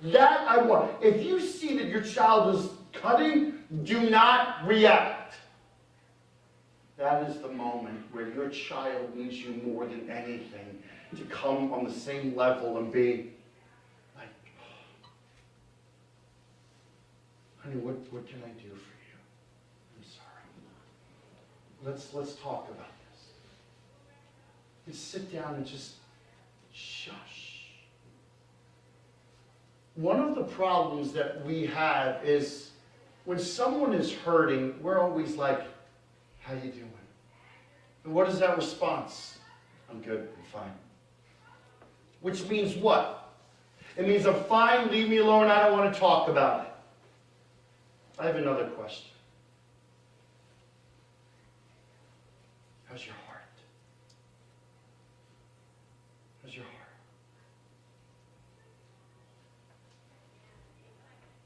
That I want. If you see that your child is cutting, do not react. That is the moment where your child needs you more than anything to come on the same level and be like, oh, honey, what can I do for you? I'm sorry. Let's talk about this. Just sit down and just shush. One of the problems that we have is when someone is hurting, we're always like, how you doing? And what is that response? I'm good, I'm fine. Which means what? It means I'm fine, leave me alone, I don't want to talk about it. I have another question. How's your heart? How's your heart?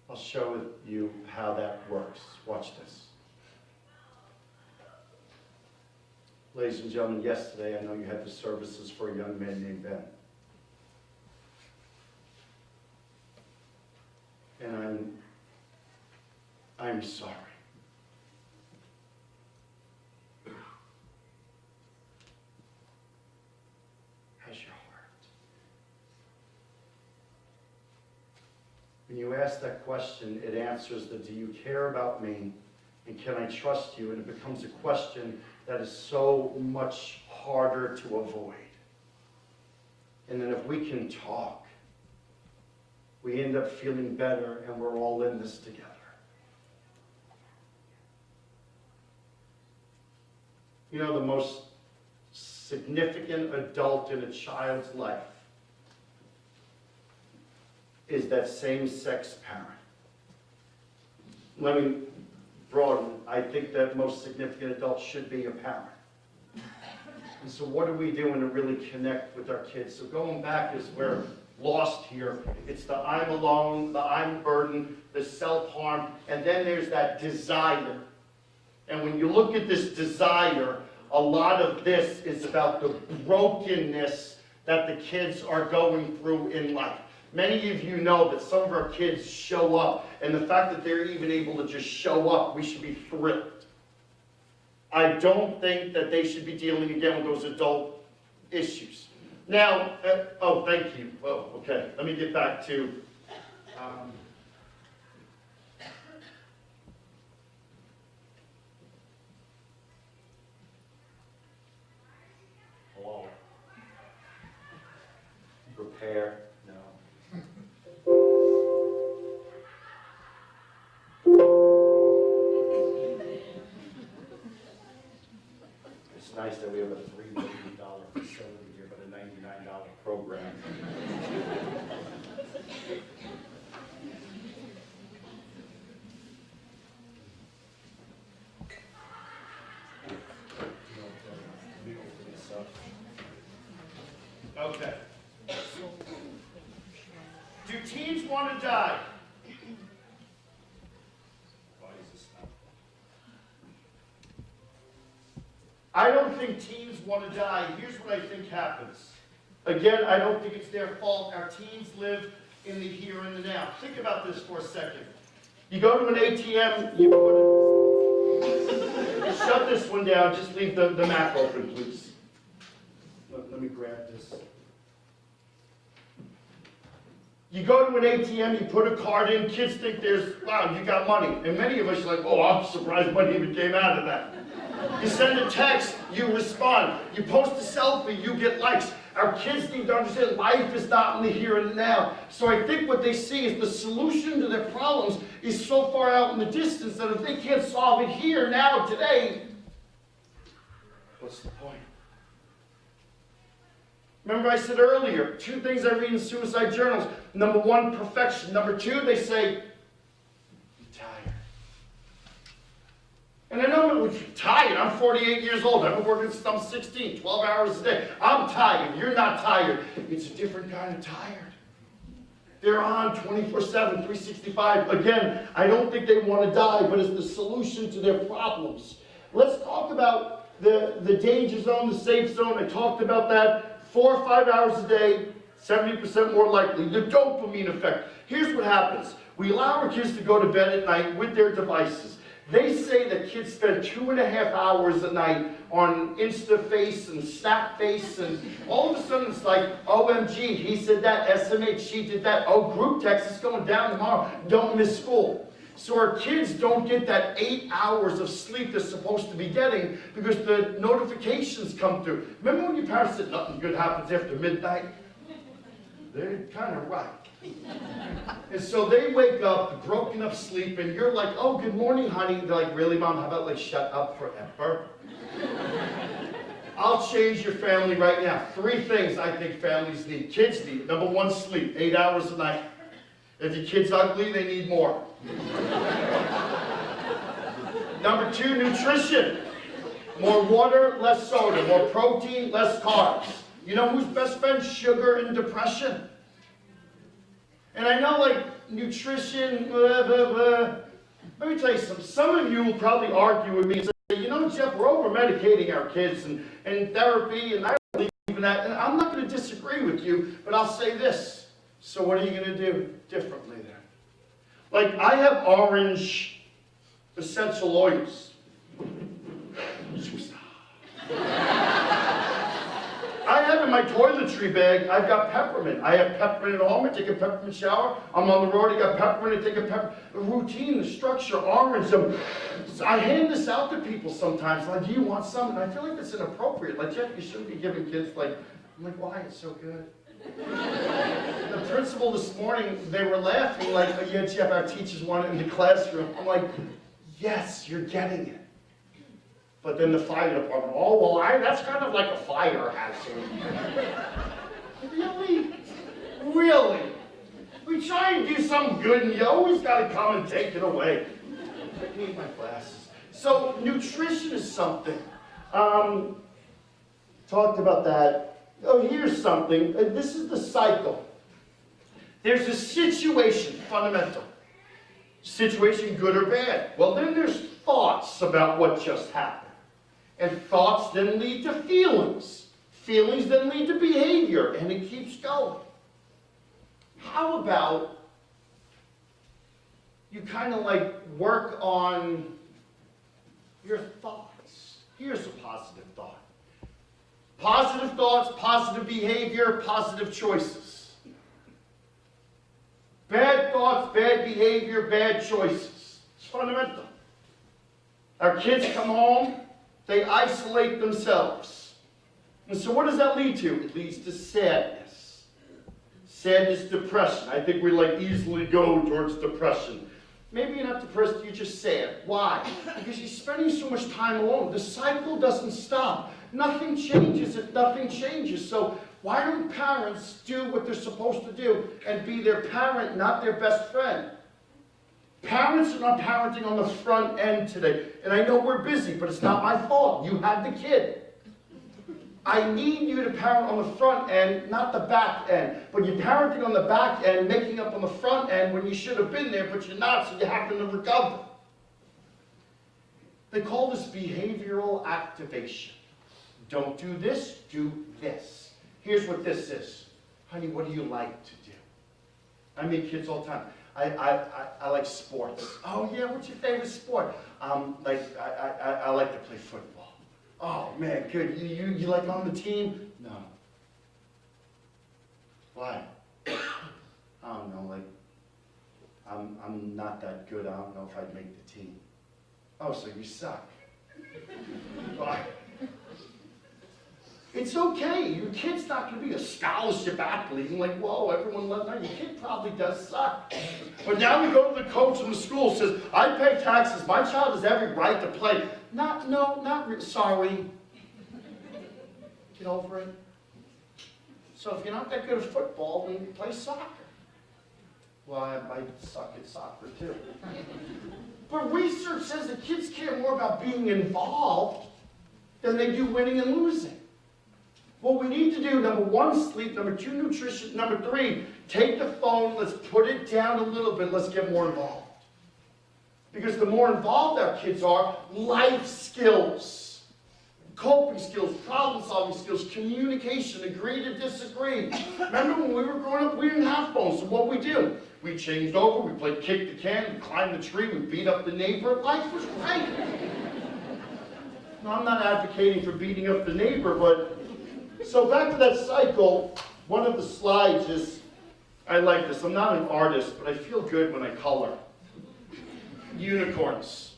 I'll show you how that works. Watch this. Ladies and gentlemen, yesterday I know you had the services for a young man named Ben. And I'm sorry. How's your heart? When you ask that question, it answers the do you care about me and can I trust you? And it becomes a question that is so much harder to avoid. And then if we can talk, we end up feeling better and we're all in this together. You know, the most significant adult in a child's life is that same-sex parent. Let me broaden. I think that most significant adult should be a parent. And so what are we doing to really connect with our kids? So going back is we're lost here. It's the I'm alone, the I'm burdened, the self-harm, and then there's that desire. And when you look at this desire, a lot of this is about the brokenness that the kids are going through in life. Many of you know that some of our kids show up, and the fact that they're even able to just show up, we should be thrilled. I don't think that they should be dealing again with those adult issues. Now, oh, thank you. Oh, okay. Let me get back to... hello. Repair. No. It's nice that we have a $3 million facility here, but a $99 program. Okay. Do teens want to die? Why is this not? I don't think teens want to die. Here's what I think happens. Again, I don't think it's their fault. Our teens live in the here and the now. Think about this for a second. You go to an ATM, you put it, shut this one down, just leave the map open, please. Let me grab this. You go to an ATM, you put a card in, kids think there's, wow, you got money. And many of us are like, oh, I'm surprised money even came out of that. You send a text, you respond. You post a selfie, you get likes. Our kids need to understand life is not in the here and now. So I think what they see is the solution to their problems is so far out in the distance that if they can't solve it here, now, today, what's the point? Remember I said earlier, 2 things I read in suicide journals. Number 1, perfection. Number 2, they say, you're tired. And I know I'm tired. I'm 48 years old. I've been working since I'm 16, 12 hours a day. I'm tired. You're not tired. It's a different kind of tired. They're on 24/7, 365. Again, I don't think they want to die, but it's the solution to their problems. Let's talk about the danger zone, the safe zone. I talked about that. 4 or 5 hours a day, 70% more likely. The dopamine effect. Here's what happens. We allow our kids to go to bed at night with their devices. They say that kids spend 2.5 hours a night on InstaFace and Snapface, and all of a sudden it's like, OMG, he said that, SMH, she did that, oh, group text is going down tomorrow, don't miss school. So our kids don't get that 8 hours of sleep they're supposed to be getting because the notifications come through. Remember when your parents said nothing good happens after midnight? They're kind of right. And so they wake up, broken up sleep, and you're like, oh, good morning, honey. They're like, really, Mom? How about like shut up forever? I'll change your family right now. 3 things I think families need. Kids need. Number 1, sleep, 8 hours a night. If your kid's ugly, they need more. Number 2, nutrition. More water, less soda. More protein, less carbs. You know who's best friend? Sugar and depression. And I know, like, nutrition, blah, blah, blah. Let me tell you something. Some of you will probably argue with me and say, you know, Jeff, we're over-medicating our kids and therapy, and I don't believe in that. And I'm not going to disagree with you, but I'll say this. So what are you going to do differently then? Like, I have orange essential oils. I have in my toiletry bag, I've got peppermint. I have peppermint at home, I take a peppermint shower. I'm on the road, I got peppermint, I take a peppermint. The routine, the structure, orange. So I hand this out to people sometimes, like, do you want some? And I feel like it's inappropriate. Like, Jeff, you shouldn't be giving kids, like, I'm like, why? It's so good. The principal this morning, they were laughing, like, oh, yeah, Jeff, our teachers want it in the classroom. I'm like, yes, you're getting it. But then the fire department, oh, well, that's kind of like a fire hazard. Really? Really? We try and do something good, and you always got to come and take it away. I need my glasses. So, nutrition is something. Talked about that. Oh, here's something. This is the cycle. There's a situation, fundamental. Situation, good or bad. Well, then there's thoughts about what just happened. And thoughts then lead to feelings. Feelings then lead to behavior, and it keeps going. How about you kind of like work on your thoughts? Here's a positive thought. Positive thoughts, positive behavior, positive choices. Bad thoughts, bad behavior, bad choices. It's fundamental. Our kids come home, they isolate themselves. And so what does that lead to? It leads to sadness. Sadness, depression. I think we like easily go towards depression. Maybe you're not depressed, you're just sad. Why? Because you're spending so much time alone. The cycle doesn't stop. Nothing changes if nothing changes. So why don't parents do what they're supposed to do and be their parent, not their best friend? Parents are not parenting on the front end today. And I know we're busy, but it's not my fault. You had the kid. I need you to parent on the front end, not the back end. But you're parenting on the back end, making up on the front end when you should have been there, but you're not, so you happen to recover. They call this behavioral activation. Don't do this, do this. Here's what this is. Honey, what do you like to do? I meet kids all the time. I like sports. Oh yeah, what's your favorite sport? I like to play football. Oh man, good. You like on the team? No. Why? I don't know, like I'm not that good. I don't know if I'd make the team. Oh, so you suck. Why? It's okay. Your kid's not going to be a scholarship athlete. And like, whoa, everyone loves that. Your kid probably does suck. But now we go to the coach in the school who says, I pay taxes. My child has every right to play. Sorry. Get over it. So if you're not that good at football, then play soccer. Well, I might suck at soccer too. But research says that kids care more about being involved than they do winning and losing. What we need to do, number 1, sleep. Number 2, nutrition. Number 3, take the phone, let's put it down a little bit, let's get more involved. Because the more involved our kids are, life skills. coping skills, problem-solving skills, communication, agree to disagree. Remember when we were growing up, we didn't have phones, so what we do? We changed over, we played kick the can, we climbed the tree, we beat up the neighbor. Life was great. Now, I'm not advocating for beating up the neighbor, but so back to that cycle, one of the slides is, I like this. I'm not an artist, but I feel good when I color. Unicorns.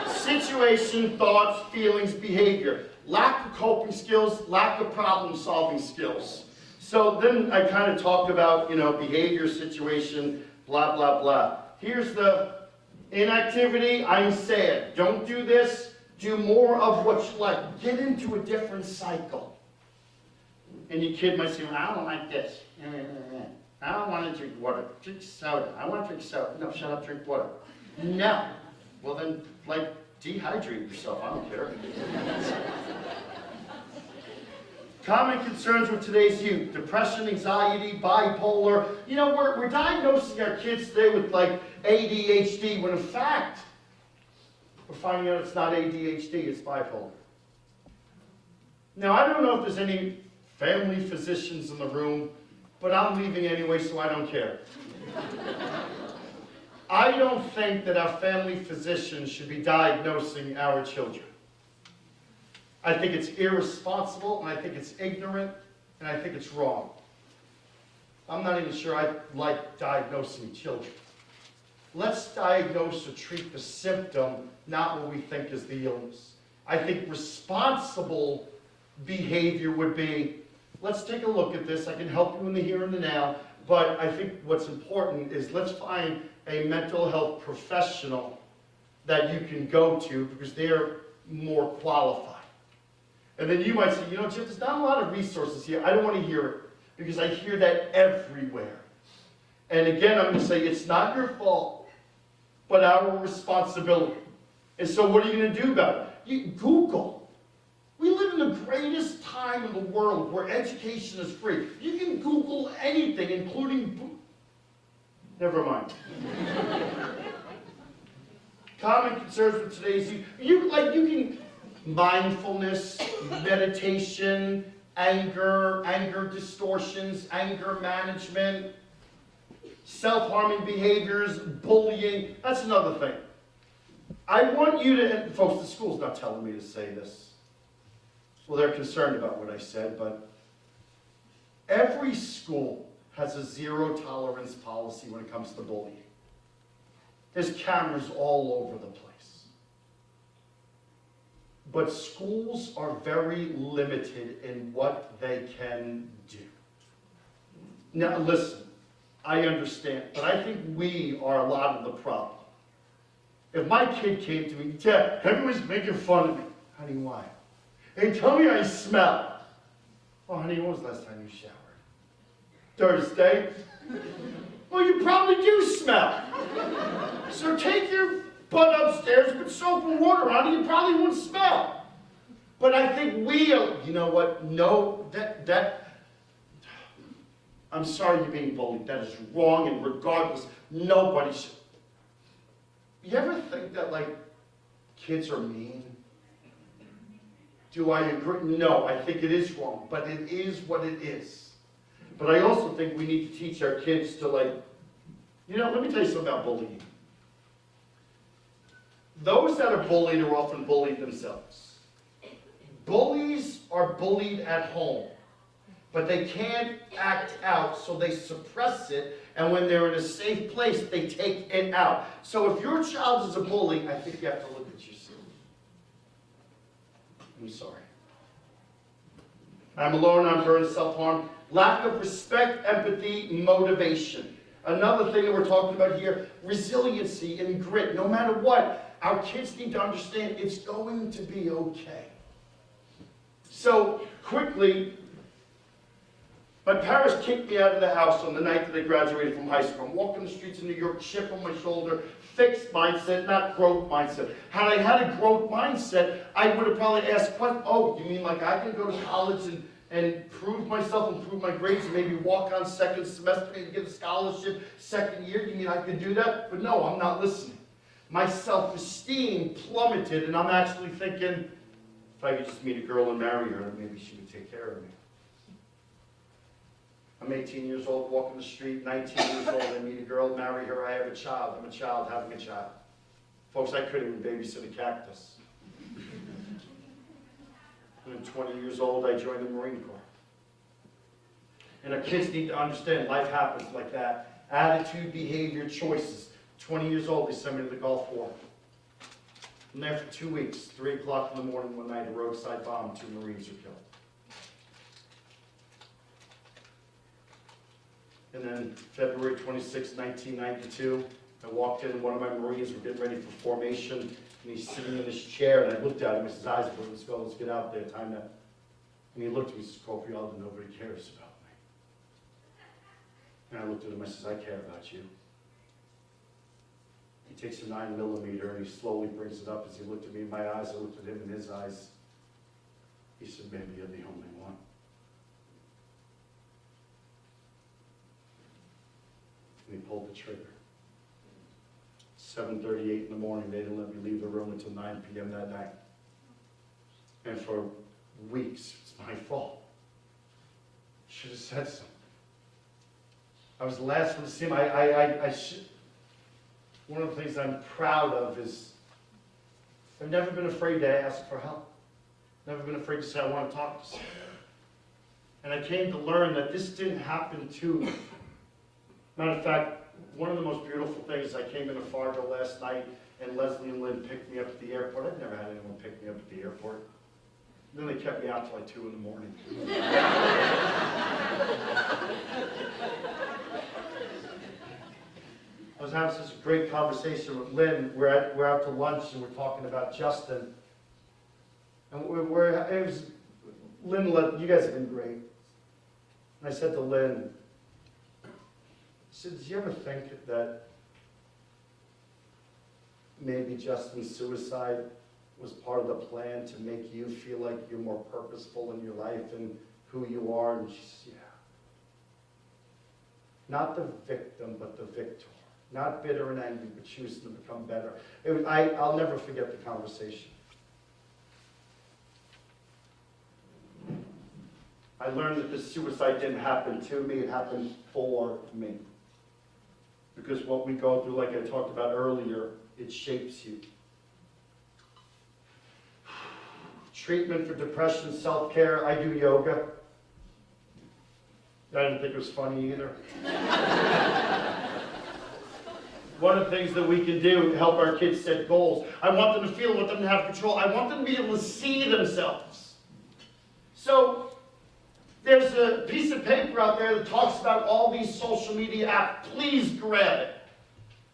Situation, thoughts, feelings, behavior. Lack of coping skills, lack of problem-solving skills. So then I kind of talked about, behavior, situation, blah, blah, blah. Here's the inactivity, I'm sad. Don't do this, do more of what you like. Get into a different cycle. And your kid might say, I don't like this. I don't want to drink water. Drink soda. I want to drink soda. No, shut up, drink water. No. Well then, dehydrate yourself. I don't care. Common concerns with today's youth: depression, anxiety, bipolar. We're diagnosing our kids today with ADHD, when in fact, we're finding out it's not ADHD, it's bipolar. Now, I don't know if there's any family physicians in the room, but I'm leaving anyway, so I don't care. I don't think that our family physicians should be diagnosing our children. I think it's irresponsible, and I think it's ignorant, and I think it's wrong. I'm not even sure I like diagnosing children. Let's diagnose or treat the symptom, not what we think is the illness. I think responsible behavior would be, let's take a look at this. I can help you in the here and the now, but I think what's important is let's find a mental health professional that you can go to because they're more qualified. And then you might say, Jeff, there's not a lot of resources here. I don't want to hear it because I hear that everywhere. And again, I'm going to say it's not your fault, but our responsibility. And so what are you going to do about it? Google. We live in the greatest time in the world where education is free. You can Google anything, including never mind. Common concerns with today's youth. You can mindfulness, meditation, anger distortions, anger management, self-harming behaviors, bullying. That's another thing. I want you to, and folks, the school's not telling me to say this. Well, they're concerned about what I said, but every school has a zero tolerance policy when it comes to bullying. There's cameras all over the place. But schools are very limited in what they can do. Now listen, I understand, but I think we are a lot of the problem. If my kid came to me, Dad, everyone's making fun of me. Honey, why? Hey, tell me I smell. Oh, honey, when was the last time you showered? Thursday. Well, you probably do smell. So take your butt upstairs, put soap and water on it, you probably won't smell. But I think you know what? No, I'm sorry you're being bullied. That is wrong, and regardless, nobody should. You ever think that, kids are mean? Do I agree? No, I think it is wrong, but it is what it is. But I also think we need to teach our kids to, let me tell you something about bullying. Those that are bullied are often bullied themselves. Bullies are bullied at home, but they can't act out, so they suppress it, and when they're in a safe place, they take it out. So if your child is a bully, I think you have to look at yourself. I'm sorry. I'm alone, I'm burned, self-harm. Lack of respect, empathy, motivation. Another thing that we're talking about here, resiliency and grit. No matter what, our kids need to understand it's going to be okay. So, quickly, my parents kicked me out of the house on the night that I graduated from high school. I'm walking the streets of New York, chip on my shoulder, fixed mindset, not growth mindset. Had I had a growth mindset, I would have probably asked, you mean I can go to college and prove myself, improve my grades, and maybe walk on second semester and get a scholarship second year? You mean I could do that? But no, I'm not listening. My self-esteem plummeted, and I'm actually thinking, if I could just meet a girl and marry her, maybe she would take care of me. I'm 18 years old, walking the street, 19 years old, I meet a girl, marry her, I have a child. I'm a child having a child. Folks, I couldn't even babysit a cactus. And at 20 years old, I joined the Marine Corps. And our kids need to understand life happens like that. Attitude, behavior, choices. 20 years old, they sent me to the Gulf War. I'm there for 2 weeks. 3 o'clock in the morning one night, a roadside bomb, 2 Marines were killed. And then February 26, 1992, I walked in and one of my Marines were getting ready for formation, and he's sitting in his chair, and I looked at him, his eyes were, let's go, let's get out there, time to... And he looked at me and says, Corporal Alden, nobody cares about me. And I looked at him, I says, I care about you. He takes a 9mm and he slowly brings it up. As he looked at me in my eyes, I looked at him in his eyes. He said, maybe you're the only one. And he pulled the trigger. 7:38 in the morning, they didn't let me leave the room until 9 p.m. that night. And for weeks, it's my fault. Should have said something. I was the last one to see him. One of the things I'm proud of is I've never been afraid to ask for help. Never been afraid to say I want to talk to someone. And I came to learn that this didn't happen to me. Matter of fact, one of the most beautiful things, I came into Fargo last night and Leslie and Lynn picked me up at the airport. I've never had anyone pick me up at the airport. And then they kept me out till like 2 in the morning. I was having such a great conversation with Lynn. We're out to lunch and we're talking about Justin. And Lynn, you guys have been great. And I said to Lynn, I said, did you ever think that maybe Justin's suicide was part of the plan to make you feel like you're more purposeful in your life and who you are? And she said, yeah. Not the victim, but the victor. Not bitter and angry, but choosing to become better. I'll never forget the conversation. I learned that the suicide didn't happen to me, it happened for me. Because what we go through, like I talked about earlier, it shapes you. Treatment for depression, self-care, I do yoga. I didn't think it was funny either. One of the things that we can do to help our kids set goals, I want them to feel, I want them to have control, I want them to be able to see themselves. So, there's a piece of paper out there that talks about all these social media apps. Please grab it.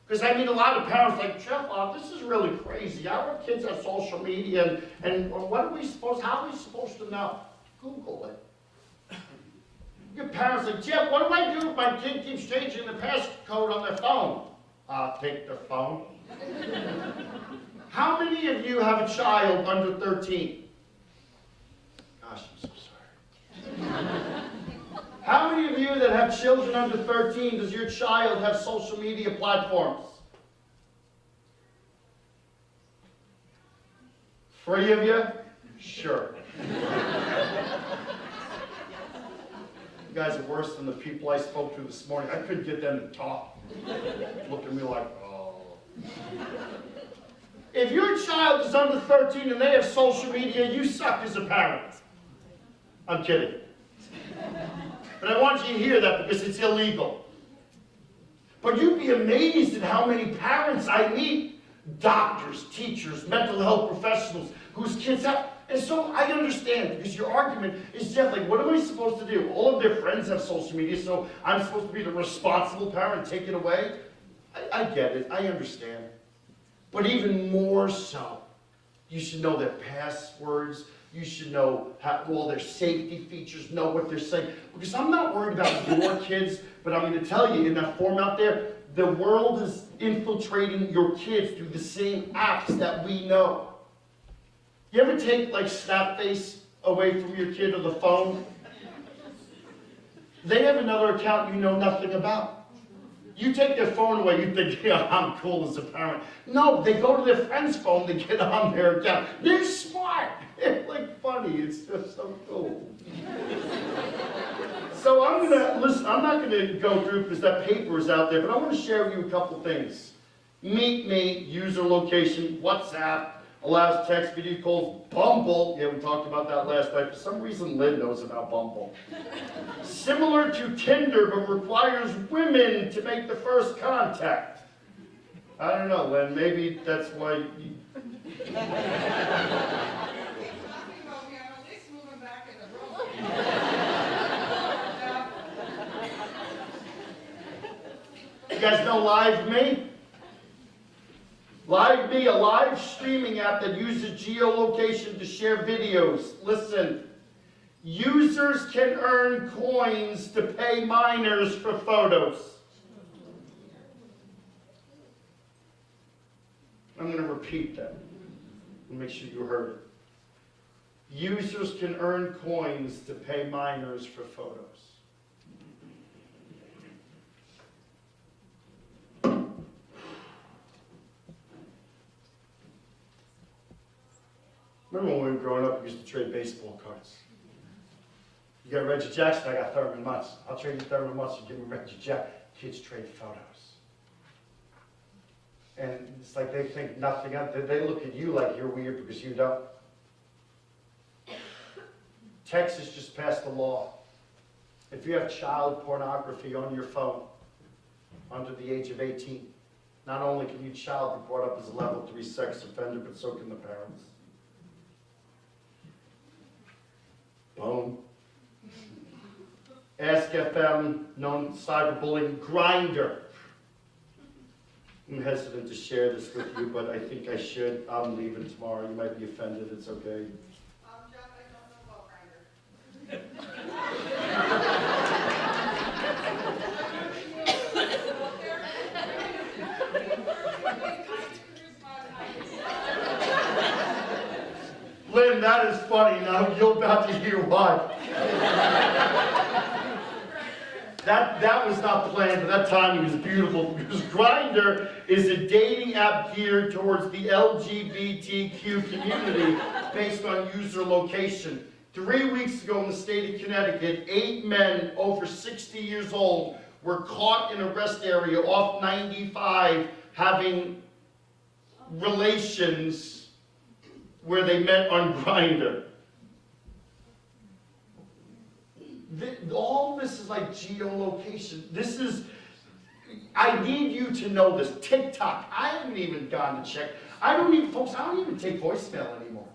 Because I mean, a lot of parents are like, Jeff, this is really crazy. Our kids have social media, and what are we how are we supposed to know? Google it. Your parents are like, Jeff, what do I do if my kid keeps changing the passcode on their phone? Take their phone. How many of you have a child under 13? Gosh, I'm so sorry. How many of you that have children under 13, does your child have social media platforms? 3 of you? Sure. You guys are worse than the people I spoke to this morning. I couldn't get them to talk. Look at me like, oh. If your child is under 13 and they have social media, you suck as a parent. I'm kidding. But I want you to hear that because it's illegal. But you'd be amazed at how many parents I meet, doctors, teachers, mental health professionals, whose kids have. And so I understand, because your argument is definitely, what am I supposed to do? All of their friends have social media, so I'm supposed to be the responsible parent, take it away? I get it, I understand. But even more so, you should know their passwords, you should know all their safety features, know what they're saying. Because I'm not worried about your kids, but I'm going to tell you, in that form out there, the world is infiltrating your kids through the same apps that we know. You ever take, like, Snapface away from your kid or the phone? They have another account you know nothing about. You take their phone away, you think, yeah, I'm cool as a parent. No, they go to their friend's phone to get on their account. They're smart. They're like funny. It's just so cool. So I'm not gonna go through because that paper is out there, but I want to share with you a couple things. Meet Me, user location, WhatsApp, allows text, video calls, Bumble. Yeah, we talked about that last night. For some reason, Lynn knows about Bumble. Similar to Tinder, but requires women to make the first contact. I don't know, Lynn, maybe that's why you... You guys know Live Me? Live Me, a live streaming app that uses geolocation to share videos. Listen, users can earn coins to pay minors for photos. I'm going to repeat that and make sure you heard it. Users can earn coins to pay minors for photos. Remember when we were growing up, we used to trade baseball cards. You got Reggie Jackson, I got Thurman Munson. I'll trade you Thurman Munson, give me Reggie Jackson. Kids trade photos. And it's like they think nothing of it. They look at you like you're weird because you don't. Texas just passed a law. If you have child pornography on your phone under the age of 18, not only can your child be brought up as a level 3 sex offender, but so can the parents. Boom. Ask FM, known cyberbullying, Grindr. I'm hesitant to share this with you, but I think I should. I'm leaving tomorrow. You might be offended. It's okay. John, I don't know about Grindr. Lynn, that is funny. Now you're about to hear why. That was not planned, but that timing was beautiful because Grindr is a dating app geared towards the LGBTQ community based on user location. 3 weeks ago in the state of Connecticut, 8 men over 60 years old were caught in a rest area off 95 having relations where they met on Grindr. All this is like geolocation. This is, I need you to know this. TikTok, I haven't even gone to check. I don't even take voicemail anymore.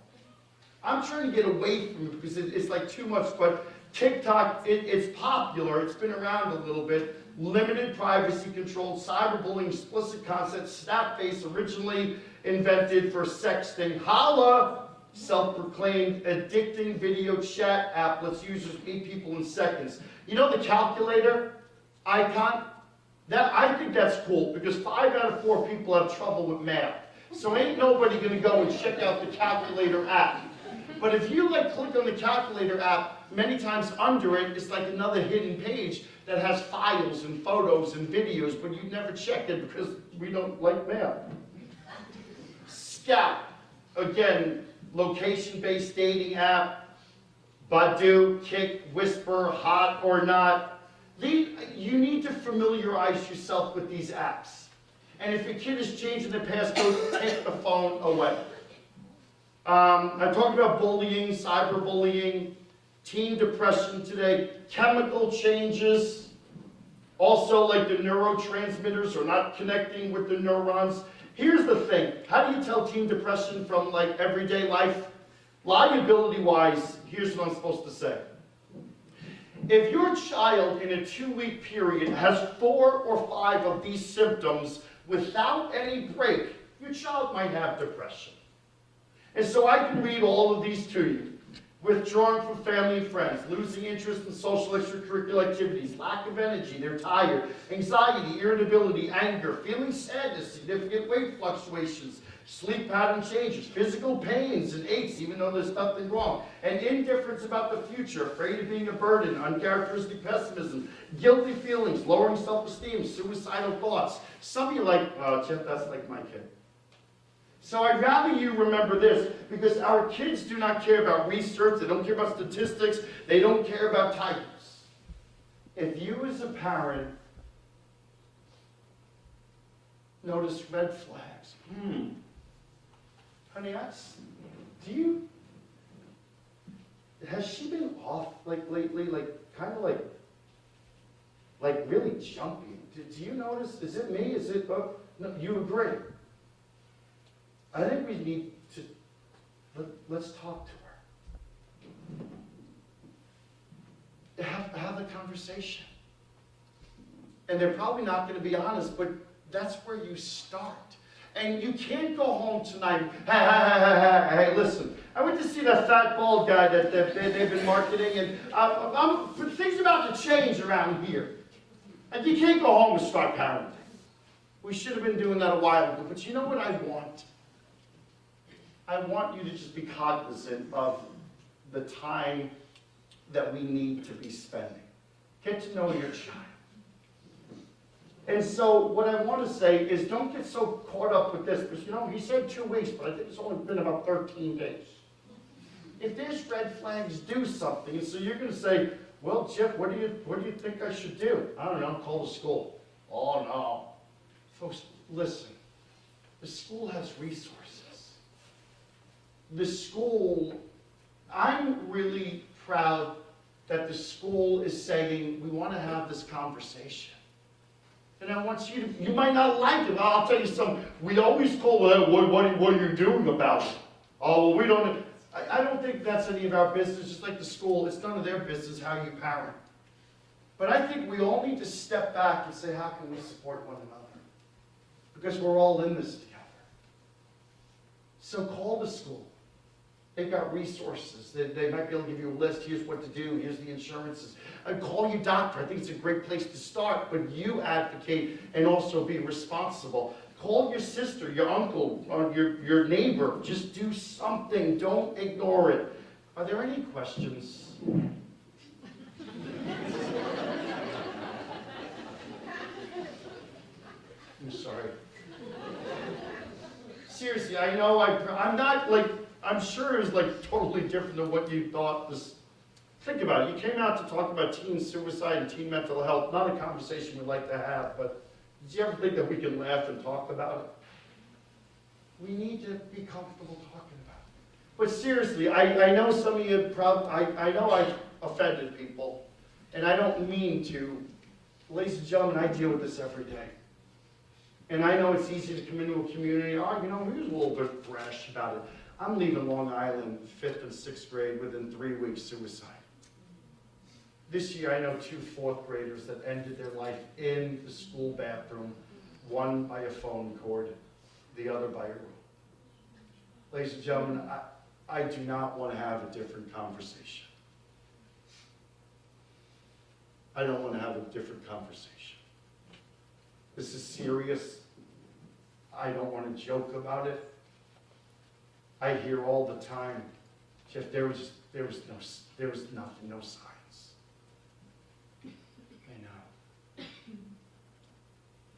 I'm trying to get away from it because it's like too much, but TikTok, it's popular. It's been around a little bit. Limited privacy controlled, cyberbullying, explicit content, Snapface, originally invented for sexting. Holla! Self-proclaimed addicting video chat app lets users meet people in seconds. You know the calculator icon? I think that's cool because 5 out of 4 people have trouble with math. So ain't nobody gonna go and check out the calculator app. But if you click on the calculator app, many times under it, it's like another hidden page that has files and photos and videos, but you never check it because we don't like math. Scout, again, location-based dating app, Badoo, Kick, Whisper, Hot or Not. You need to familiarize yourself with these apps. And if your kid is changing their passcode, take the phone away. I talked about bullying, cyberbullying, teen depression today, chemical changes, also like the neurotransmitters are not connecting with the neurons. Here's the thing, how do you tell teen depression from everyday life? Liability-wise, here's what I'm supposed to say. If your child in a 2-week period has 4 or 5 of these symptoms without any break, your child might have depression. And so I can read all of these to you. Withdrawing from family and friends, losing interest in social extracurricular activities, lack of energy, they're tired, anxiety, irritability, anger, feeling sadness, significant weight fluctuations, sleep pattern changes, physical pains and aches, even though there's nothing wrong, and indifference about the future, afraid of being a burden, uncharacteristic pessimism, guilty feelings, lowering self-esteem, suicidal thoughts. Some of you are like, oh, Jeff, that's like my kid. So I'd rather you remember this, because our kids do not care about research, they don't care about statistics, they don't care about titles. If you as a parent notice red flags, honey, has she been off like lately, like kind of like really jumpy? Do you notice? Is it me? Is it, no, you agree. I think we need to, let's talk to her. Have the conversation. And they're probably not going to be honest, but that's where you start. And you can't go home tonight, hey, listen, I went to see that fat bald guy that they've been marketing, and things about to change around here. And you can't go home and start parenting. We should have been doing that a while ago, but you know what I want? I want you to just be cognizant of the time that we need to be spending. Get to know your child. And so what I want to say is don't get so caught up with this, because he said 2 weeks, but I think it's only been about 13 days. If there's red flags, do something. And so you're going to say, well, Jeff, what do you think I should do? I don't know, call the school. Oh, no. Folks, listen. The school has resources. The school, I'm really proud that the school is saying, we want to have this conversation. And I want you might not like it, but I'll tell you something. We always call it, what are you doing about it? Oh, well, we don't, I don't think that's any of our business, just like the school, it's none of their business how you parent. But I think we all need to step back and say, how can we support one another? Because we're all in this together. So call the school. They've got resources. They might be able to give you a list. Here's what to do. Here's the insurances. And call your doctor. I think it's a great place to start. But you advocate and also be responsible. Call your sister, your uncle, or your neighbor. Just do something. Don't ignore it. Are there any questions? I'm sorry. Seriously, I know I'm not like, I'm sure it was like totally different than what you thought this. Think about it. You came out to talk about teen suicide and teen mental health. Not a conversation we'd like to have, but did you ever think that we can laugh and talk about it? We need to be comfortable talking about it. But seriously, I know some of you I know I've offended people, and I don't mean to. Ladies and gentlemen, I deal with this every day. And I know it's easy to come into a community, he was a little bit brash about it. I'm leaving Long Island, 5th and 6th grade, within 3 weeks, suicide. This year, I know 2 4th graders that ended their life in the school bathroom, one by a phone cord, the other by a rope. Ladies and gentlemen, I do not want to have a different conversation. I don't want to have a different conversation. This is serious. I don't want to joke about it. I hear all the time, Jeff, there was nothing, no signs.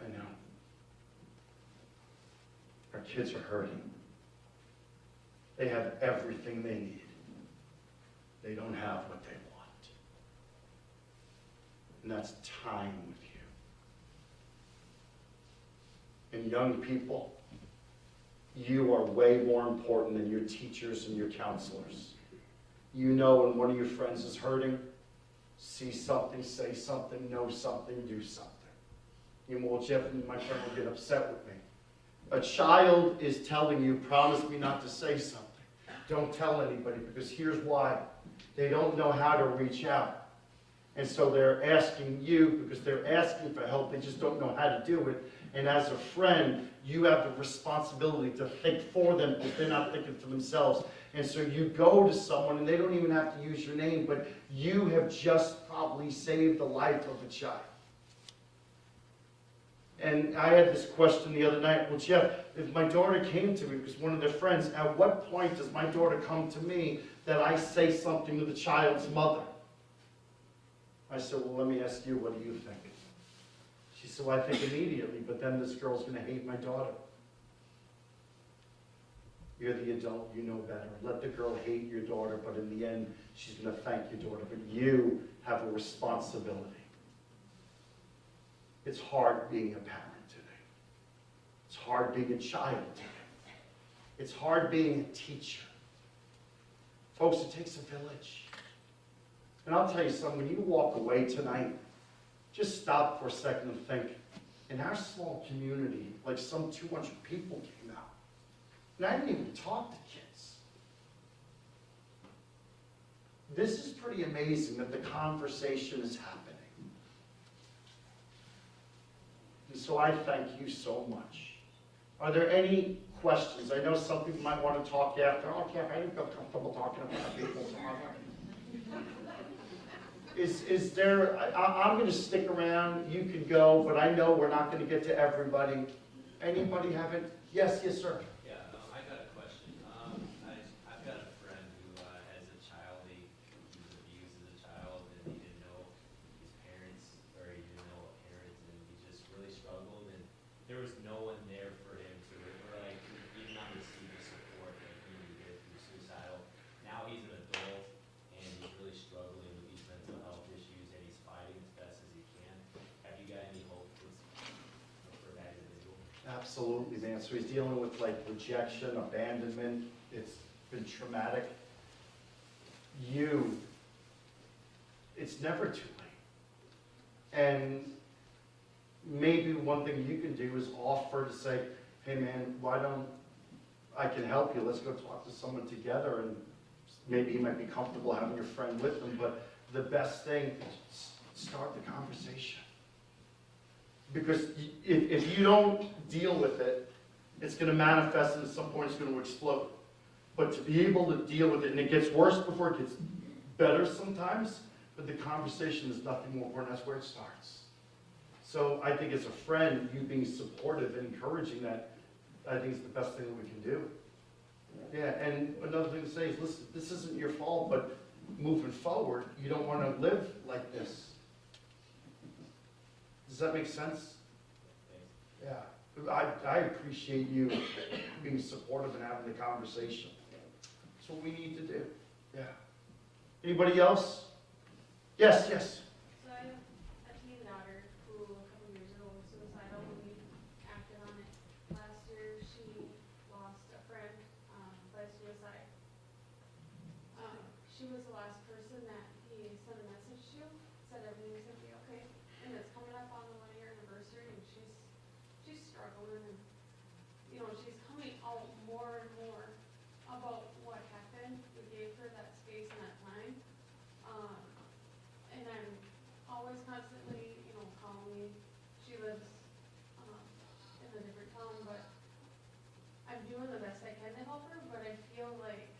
I know. Our kids are hurting. They have everything they need. They don't have what they want. And that's time with you. And young people, you are way more important than your teachers and your counselors. You know when one of your friends is hurting, see something, say something, know something, do something. Well, Jeff and my friend will get upset with me. A child is telling you, promise me not to say something. Don't tell anybody, because here's why. They don't know how to reach out. And so they're asking you, because they're asking for help, they just don't know how to do it. And as a friend, you have the responsibility to think for them because they're not thinking for themselves. And so you go to someone, and they don't even have to use your name, but you have just probably saved the life of a child. And I had this question the other night, well, Jeff, if my daughter came to me, because one of their friends, at what point does my daughter come to me that I say something to the child's mother? I said, well, let me ask you, what do you think? She said, well, I think immediately, but then this girl's gonna hate my daughter. You're the adult, you know better. Let the girl hate your daughter, but in the end, she's gonna thank your daughter, but you have a responsibility. It's hard being a parent today. It's hard being a child today. It's hard being a teacher. Folks, it takes a village. And I'll tell you something, when you walk away tonight, just stop for a second and think, in our small community, like some 200 people came out, and I didn't even talk to kids. This is pretty amazing that the conversation is happening. And so I thank you so much. Are there any questions? I know some people might want to talk after. Oh, Jeff, I didn't feel comfortable talking about people. Is there, I'm going to stick around, you can go, but I know we're not going to get to everybody. Anybody have it? Yes, sir. Yeah, I got a question. I've got a friend who has a child, he was abused as a child, and he didn't know his parents, or he didn't know what parents, and he just really struggled, and there was no one there for him to, or like, he did not receive the support that he needed through suicidal. Now he's an adult, and he's really struggling with these mental health issues, and he's fighting as best as he can. Have you got any hope for that individual? Absolutely, man. So he's dealing with like rejection, abandonment. It's been traumatic. It's never too late. And maybe one thing you can do is offer to say, hey man, I can help you. Let's go talk to someone together. And maybe you might be comfortable having your friend with them, but the best thing is start the conversation. Because if you don't deal with it, it's going to manifest and at some point it's going to explode. But to be able to deal with it, and it gets worse before it gets better sometimes, but the conversation is nothing more important. That's where it starts. So I think as a friend, you being supportive and encouraging that, I think is the best thing that we can do. Yeah, and another thing to say is, listen, this isn't your fault, but moving forward, you don't want to live like this. Does that make sense? Yeah. I appreciate you being supportive and having the conversation. That's what we need to do. Yeah. Anybody else? Yes. So I have a teen daughter who a couple years ago was suicidal when we acted on it. Last year she lost a friend by suicide. She was the last person that he sent a message to, said everything's gonna be okay. And it's coming up on the 1-year anniversary and she's struggling and, you know, she's coming out more and more about what happened. We gave her that space and that time. And I'm always constantly, you know, calling. She lives in a different town, but I'm doing the best I can to help her, but I feel like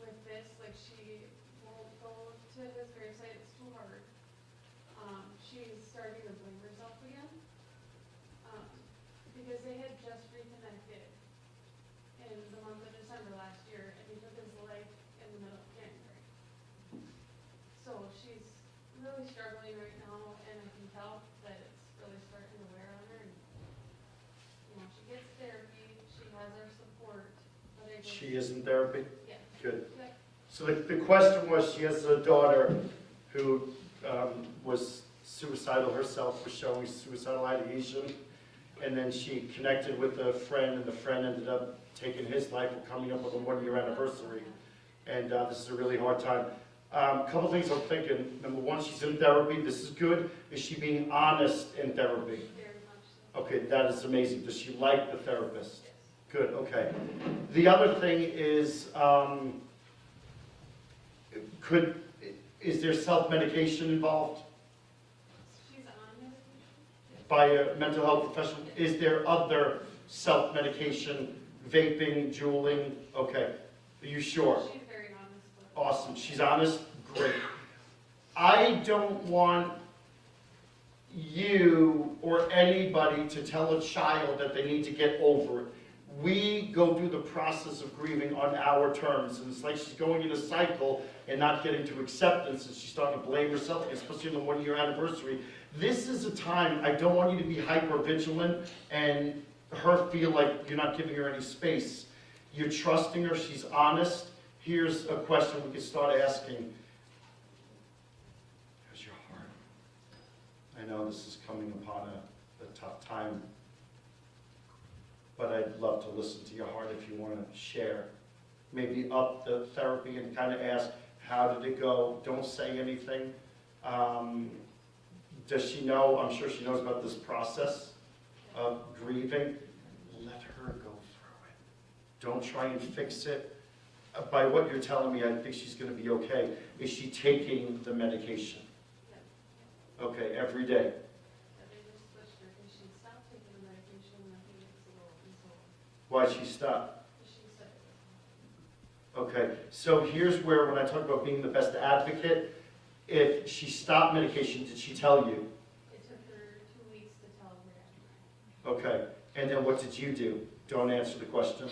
with this, like she won't go to his gravesite, it's too hard. She's starting to blame herself again, because they had just reconnected in the month of December last year, and he took his life in the middle of January. So she's really struggling right now, and I can tell that it's really starting to wear on her, and, you know, she gets therapy, she has our support, but I just. She is in therapy? Yeah. Good. Yep. So the question was, she has a daughter who was suicidal herself, was showing suicidal ideation, and then she connected with a friend, and the friend ended up taking his life or coming up with a 1-year anniversary. And this is a really hard time. A couple things I'm thinking. Number one, she's in therapy. This is good. Is she being honest in therapy? Very much so. Okay, that is amazing. Does she like the therapist? Yes. Good, okay. The other thing is, is there self-medication involved She's on medication. by a mental health professional? Is there other self-medication, vaping, juuling? Okay, are you sure? She's very honest with it. Awesome, she's honest, great. I don't want you or anybody to tell a child that they need to get over it. We go through the process of grieving on our terms, and it's like she's going in a cycle and not getting to acceptance, and she's starting to blame herself, especially on the 1-year anniversary. This is a time, I don't want you to be hyper vigilant and her feel like you're not giving her any space. You're trusting her, she's honest. Here's a question we can start asking. How's your heart? I know this is coming upon a tough time, but I'd love to listen to your heart if you want to share. Maybe up the therapy and kind of ask, how did it go? Don't say anything. Does she know? I'm sure she knows about this process of grieving. Let her go through it. Don't try and fix it. By what you're telling me, I think she's going to be okay. Is she taking the medication? Okay, every day. Why'd she stop? Okay, so here's where, when I talk about being the best advocate, if she stopped medication, did she tell you? It took her 2 weeks to tell her. Okay, and then what did you do? Don't answer the question.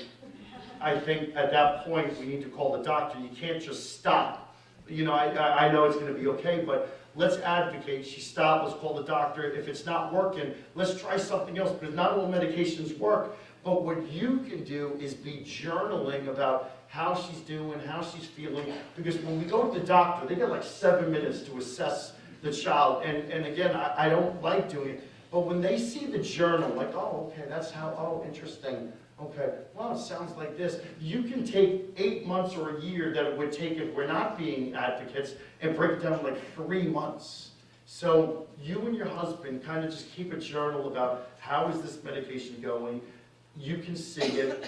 I think at that point, we need to call the doctor. You can't just stop. You know, I know it's gonna be okay, but let's advocate. She stopped, let's call the doctor. If it's not working, let's try something else, because not all medications work. But what you can do is be journaling about how she's doing, how she's feeling, because when we go to the doctor, they get like 7 minutes to assess the child. And again, I don't like doing it, but when they see the journal, like, oh, okay, that's how, oh, interesting. Okay, well, it sounds like this. You can take 8 months or a year that it would take if we're not being advocates and break it down to like 3 months. So you and your husband kind of just keep a journal about how is this medication going. You can see it.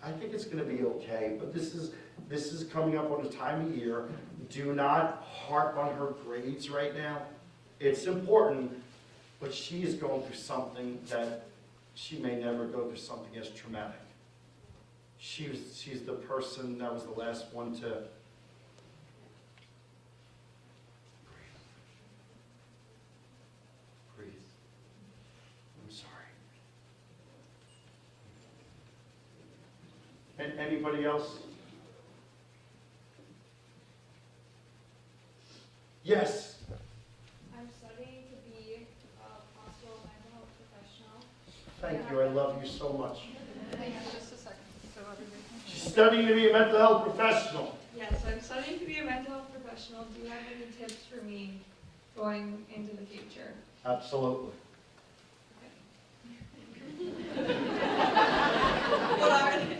I think it's going to be okay, but this is coming up on a time of year. Do not harp on her grades right now. It's important, but she is going through something that she may never go through something as traumatic. She's the person that was the last one to breathe. I'm sorry. And anybody else? Yes. I'm studying to be a possible mental health professional. Thank you. I love you so much. Hang on just a second, so everybody can hear. She's studying to be a mental health professional. Yes, I'm studying to be a mental health professional. Do you have any tips for me going into the future? Absolutely. What are they?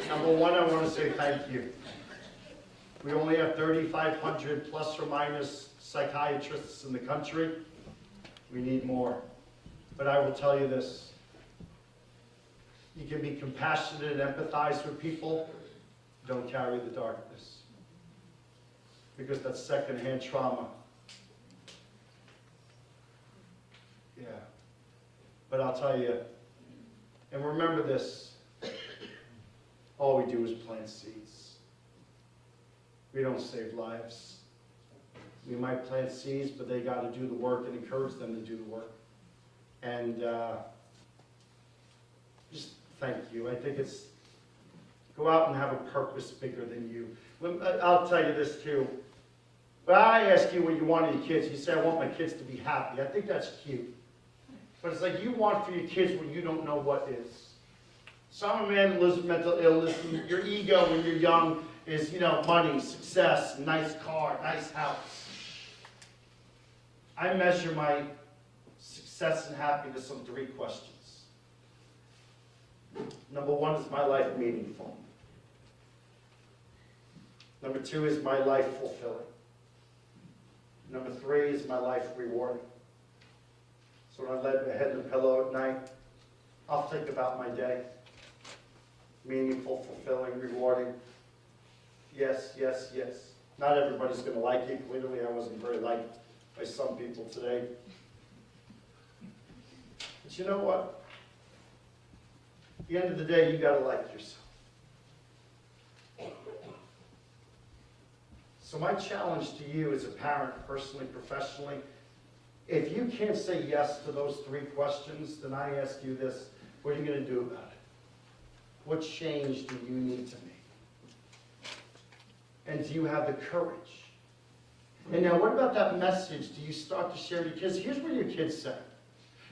Number one, I want to say thank you. We only have 3,500 plus or minus psychiatrists in the country. We need more. But I will tell you this. You can be compassionate and empathize with people. Don't carry the darkness. Because that's secondhand trauma. Yeah. But I'll tell you, and remember this, all we do is plant seeds. We don't save lives. We might plant seeds, but they got to do the work and encourage them to do the work. And just thank you. I think it's, go out and have a purpose bigger than you. I'll tell you this too. When I ask you what you want of your kids, you say, I want my kids to be happy. I think that's cute. But it's like you want for your kids what you don't know what is. Some man lives with mental illness, and your ego when you're young is, you know, money, success, nice car, nice house. I measure my success and happiness on 3 questions. Number 1, is my life meaningful? Number 2, is my life fulfilling? Number 3, is my life rewarding? So when I lay my head in the pillow at night, I'll think about my day. Meaningful, fulfilling, rewarding. Yes, yes, yes. Not everybody's going to like you. Clearly, I wasn't very liked by some people today. But you know what? At the end of the day, you got to like yourself. So my challenge to you as a parent, personally, professionally, if you can't say yes to those 3 questions, then I ask you this, what are you going to do about it? What change do you need to make? And do you have the courage? And now what about that message? Do you start to share with your kids? Here's what your kids say.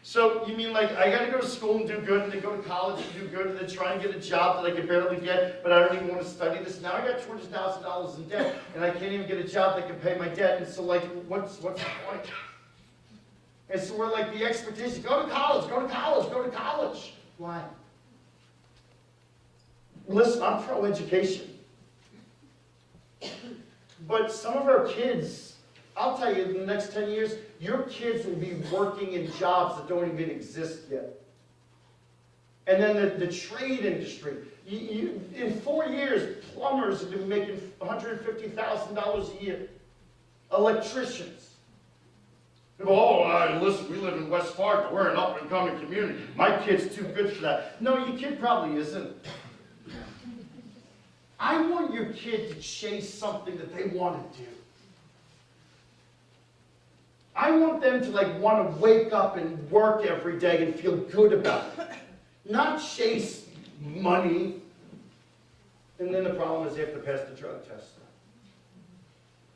So you mean like, I got to go to school and do good, and then go to college and do good, and then try and get a job that I can barely get, but I don't even want to study this. Now I got $200,000 in debt, and I can't even get a job that can pay my debt. And so like, what's the point? And so we're like, the expectation, go to college, go to college, go to college. Why? Listen, I'm pro-education. But some of our kids, I'll tell you, in the next 10 years, your kids will be working in jobs that don't even exist yet. And then the trade industry. In 4 years, plumbers are going to be making $150,000 a year. Electricians. They go, listen, we live in West Fargo. We're an up-and-coming community. My kid's too good for that. No, your kid probably isn't. I want your kid to chase something that they want to do. I want them to want to wake up and work every day and feel good about it. Not chase money. And then the problem is they have to pass the drug test.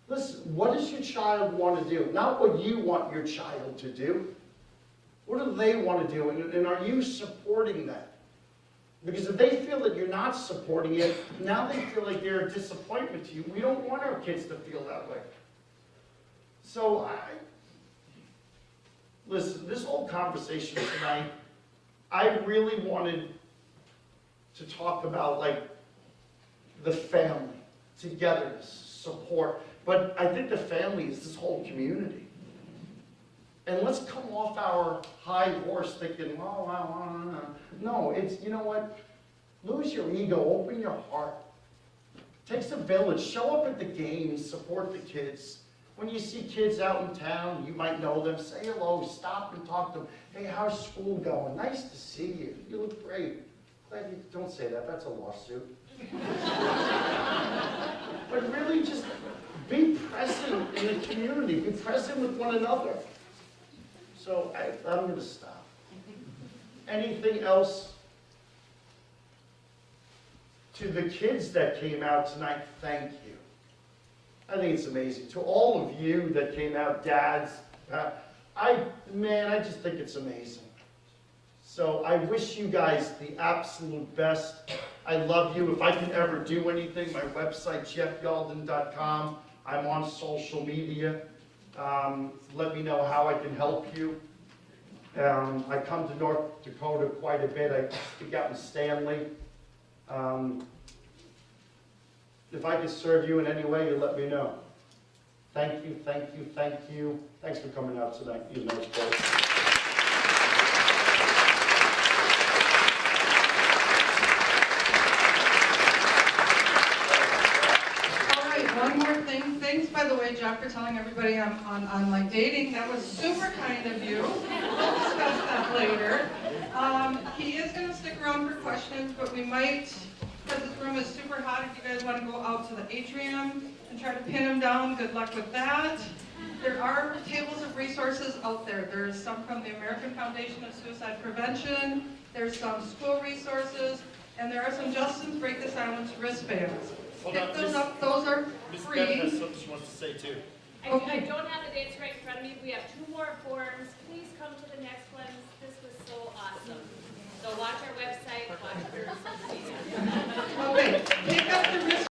Listen, what does your child want to do? Not what you want your child to do. What do they want to do? And are you supporting that? Because if they feel that you're not supporting it, now they feel like they're a disappointment to you. We don't want our kids to feel that way. So, listen, this whole conversation tonight, I really wanted to talk about, the family, togetherness, support. But I think the family is this whole community. And let's come off our high horse thinking, no, it's, you know what? Lose your ego, open your heart. Takes a village. Show up at the games, support the kids. When you see kids out in town, you might know them, say hello, stop and talk to them. Hey, how's school going? Nice to see you. You look great. Glad you don't say that, that's a lawsuit. But really just be present in the community. Be present with one another. So I'm going to stop. Anything else? To the kids that came out tonight, thank you. I think it's amazing. To all of you that came out, dads, I just think it's amazing. So I wish you guys the absolute best. I love you. If I can ever do anything, my website, jeffyalden.com. I'm on social media. Let me know how I can help you. I come to North Dakota quite a bit. I speak out in Stanley. If I can serve you in any way, you let me know. Thank you, thank you, thank you. Thanks for coming out tonight, you know, folks. One more thing. Thanks, by the way, Jeff, for telling everybody I'm on online dating. That was super kind of you. We'll discuss that later. He is going to stick around for questions, but we might, because this room is super hot, if you guys want to go out to the atrium and try to pin him down, good luck with that. There are tables of resources out there. There's some from the American Foundation of Suicide Prevention. There's some school resources, and there are some Justin's Break the Silence wristbands. Pick those up, those are free. Ms. Beth has something she wants to say too. I don't have the dates right in front of me. We have 2 more forms. Please come to the next ones. This was so awesome. So watch our website, watch our social media. Okay, pick up the wristbands.